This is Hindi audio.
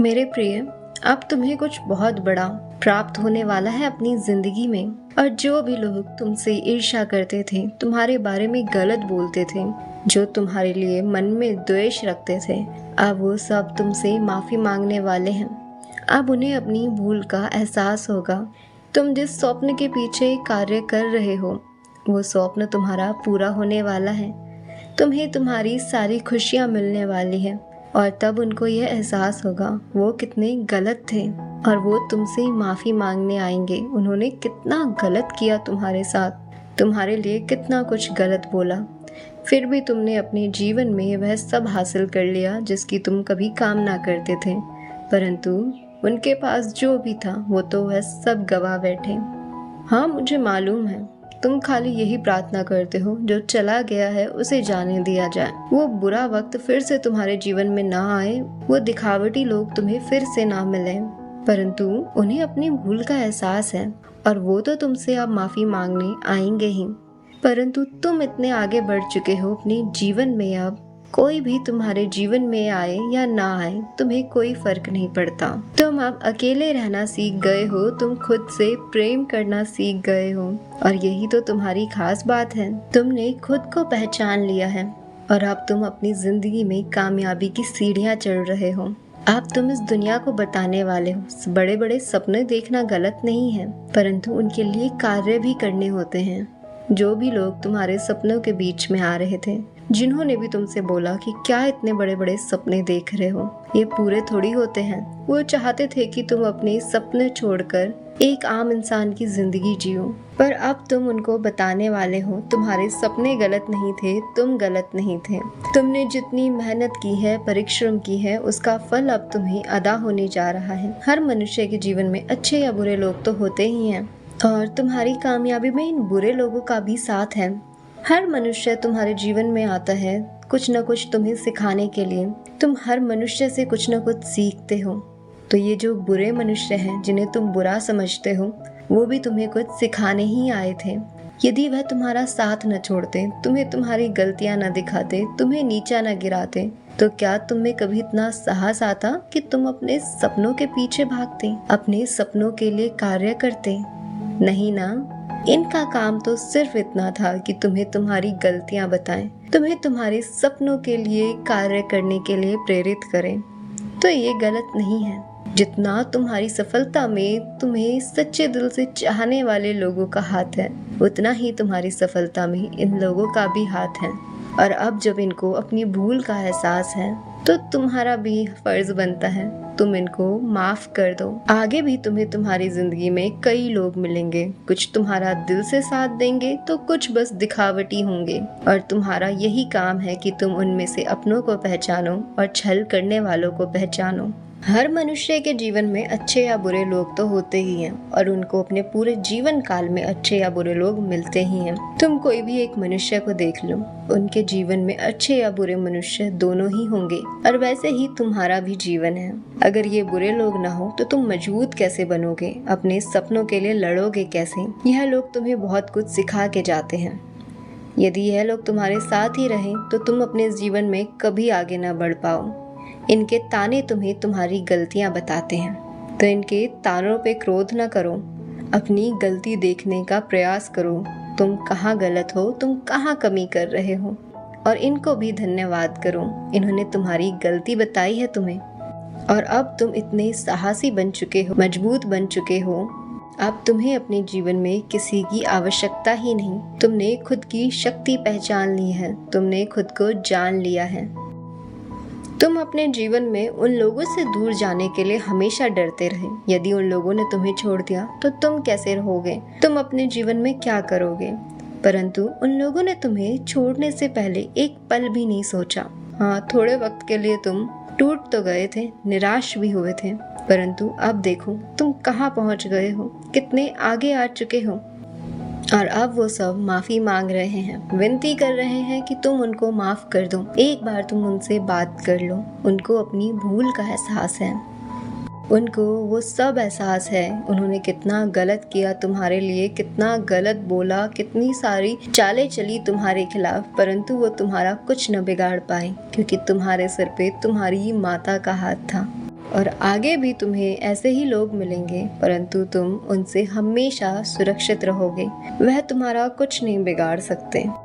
मेरे प्रिय, अब तुम्हें कुछ बहुत बड़ा प्राप्त होने वाला है अपनी जिंदगी में। और जो भी लोग तुमसे ईर्ष्या करते थे, तुम्हारे बारे में गलत बोलते थे, जो तुम्हारे लिए मन में द्वेष रखते थे, अब वो सब तुमसे माफी मांगने वाले हैं। अब उन्हें अपनी भूल का एहसास होगा। तुम जिस स्वप्न के पीछे कार्य कर रहे हो, वो स्वप्न तुम्हारा पूरा होने वाला है। तुम्हें तुम्हारी सारी खुशियाँ मिलने वाली है। और तब उनको यह एहसास होगा वो कितने गलत थे, और वो तुमसे माफ़ी मांगने आएंगे। उन्होंने कितना गलत किया तुम्हारे साथ, तुम्हारे लिए कितना कुछ गलत बोला, फिर भी तुमने अपने जीवन में वह सब हासिल कर लिया जिसकी तुम कभी कामना करते थे। परंतु उनके पास जो भी था वो तो वह सब गवा बैठे। हाँ, मुझे मालूम है तुम खाली यही प्रार्थना करते हो, जो चला गया है उसे जाने दिया जाए, वो बुरा वक्त फिर से तुम्हारे जीवन में ना आए, वो दिखावटी लोग तुम्हें फिर से ना मिले। परंतु उन्हें अपनी भूल का एहसास है और वो तो तुमसे अब माफी मांगने आएंगे ही। परंतु तुम इतने आगे बढ़ चुके हो अपने जीवन में, अब कोई भी तुम्हारे जीवन में आए या ना आए तुम्हें कोई फर्क नहीं पड़ता। तुम अब अकेले रहना सीख गए हो, तुम खुद से प्रेम करना सीख गए हो, और यही तो तुम्हारी खास बात है। तुमने खुद को पहचान लिया है और अब तुम अपनी जिंदगी में कामयाबी की सीढ़ियां चढ़ रहे हो। अब तुम इस दुनिया को बताने वाले हो बड़े बड़े सपने देखना गलत नहीं है, परंतु उनके लिए कार्य भी करने होते हैं। जो भी लोग तुम्हारे सपनों के बीच में आ रहे थे, जिन्होंने भी तुमसे बोला कि क्या इतने बड़े बड़े सपने देख रहे हो, ये पूरे थोड़ी होते हैं, वो चाहते थे कि तुम अपने सपने छोड़कर एक आम इंसान की जिंदगी जियो। पर अब तुम उनको बताने वाले हो तुम्हारे सपने गलत नहीं थे, तुम गलत नहीं थे। तुमने जितनी मेहनत की है, परिश्रम की है, उसका फल अब तुम्हें अदा होने जा रहा है। हर मनुष्य के जीवन में अच्छे या बुरे लोग तो होते ही हैं, और तुम्हारी कामयाबी में इन बुरे लोगों का भी साथ है। हर मनुष्य तुम्हारे जीवन में आता है कुछ न कुछ तुम्हें सिखाने के लिए। तुम हर मनुष्य से कुछ न कुछ सीखते हो। तो ये जो बुरे मनुष्य हैं, जिन्हें तुम बुरा समझते हो, वो भी तुम्हें कुछ सिखाने ही आए थे। यदि वह तुम्हारा साथ न छोड़ते, तुम्हें तुम्हारी गलतियां न दिखाते, तुम्हें नीचा न गिराते, तो क्या तुम में कभी इतना साहस आता कि तुम अपने सपनों के पीछे भागते, अपने सपनों के लिए कार्य करते? नहीं ना। इनका काम तो सिर्फ इतना था कि तुम्हें तुम्हारी गलतियां बताएं, तुम्हें तुम्हारे सपनों के लिए कार्य करने के लिए प्रेरित करें। तो ये गलत नहीं है। जितना तुम्हारी सफलता में तुम्हें सच्चे दिल से चाहने वाले लोगों का हाथ है, उतना ही तुम्हारी सफलता में इन लोगों का भी हाथ है। और अब जब इनको अपनी भूल का एहसास है, तो तुम्हारा भी फर्ज बनता है तुम इनको माफ कर दो। आगे भी तुम्हें तुम्हारी जिंदगी में कई लोग मिलेंगे, कुछ तुम्हारा दिल से साथ देंगे तो कुछ बस दिखावटी होंगे, और तुम्हारा यही काम है कि तुम उनमें से अपनों को पहचानो और छल करने वालों को पहचानो। हर मनुष्य के जीवन में अच्छे या बुरे लोग तो होते ही हैं, और उनको अपने पूरे जीवन काल में अच्छे या बुरे लोग मिलते ही हैं। तुम कोई भी एक मनुष्य को देख लो, उनके जीवन में अच्छे या बुरे मनुष्य दोनों ही होंगे, और वैसे ही तुम्हारा भी जीवन है। अगर ये बुरे लोग ना हो तो तुम मजबूत कैसे बनोगे, अपने सपनों के लिए लड़ोगे कैसे? यह लोग तुम्हें बहुत कुछ सिखा के जाते हैं। यदि यह लोग तुम्हारे साथ ही रहें तो तुम अपने जीवन में कभी आगे ना बढ़ पाओ। इनके ताने तुम्हें तुम्हारी गलतियां बताते हैं, तो इनके तानों पे क्रोध न करो, अपनी गलती देखने का प्रयास करो। तुम कहाँ गलत हो, तुम कहाँ कमी कर रहे हो, और इनको भी धन्यवाद करो। इन्होंने तुम्हारी गलती बताई है तुम्हें, और अब तुम इतने साहसी बन चुके हो, मजबूत बन चुके हो। अब तुम्हें अपने जीवन में किसी की आवश्यकता ही नहीं। तुमने खुद की शक्ति पहचान ली है, तुमने खुद को जान लिया है। तुम अपने जीवन में उन लोगों से दूर जाने के लिए हमेशा डरते रहे। यदि उन लोगों ने तुम्हें छोड़ दिया तो तुम कैसे रहोगे, तुम अपने जीवन में क्या करोगे? परंतु उन लोगों ने तुम्हें छोड़ने से पहले एक पल भी नहीं सोचा। हाँ, थोड़े वक्त के लिए तुम टूट तो गए थे, निराश भी हुए थे, परंतु अब देखो तुम कहाँ पहुँच गए हो, कितने आगे आ चुके हो। और अब वो सब माफी मांग रहे हैं, विनती कर रहे हैं कि तुम उनको माफ कर दो। एक बार तुम उनसे बात कर लो। उनको अपनी भूल का एहसास है, उनको वो सब एहसास है उन्होंने कितना गलत किया तुम्हारे लिए, कितना गलत बोला, कितनी सारी चालें चली तुम्हारे खिलाफ, परंतु वो तुम्हारा कुछ न बिगाड़ पाए, क्योंकि तुम्हारे सिर पे तुम्हारी माता का हाथ था। और आगे भी तुम्हें ऐसे ही लोग मिलेंगे, परंतु तुम उनसे हमेशा सुरक्षित रहोगे। वह तुम्हारा कुछ नहीं बिगाड़ सकते।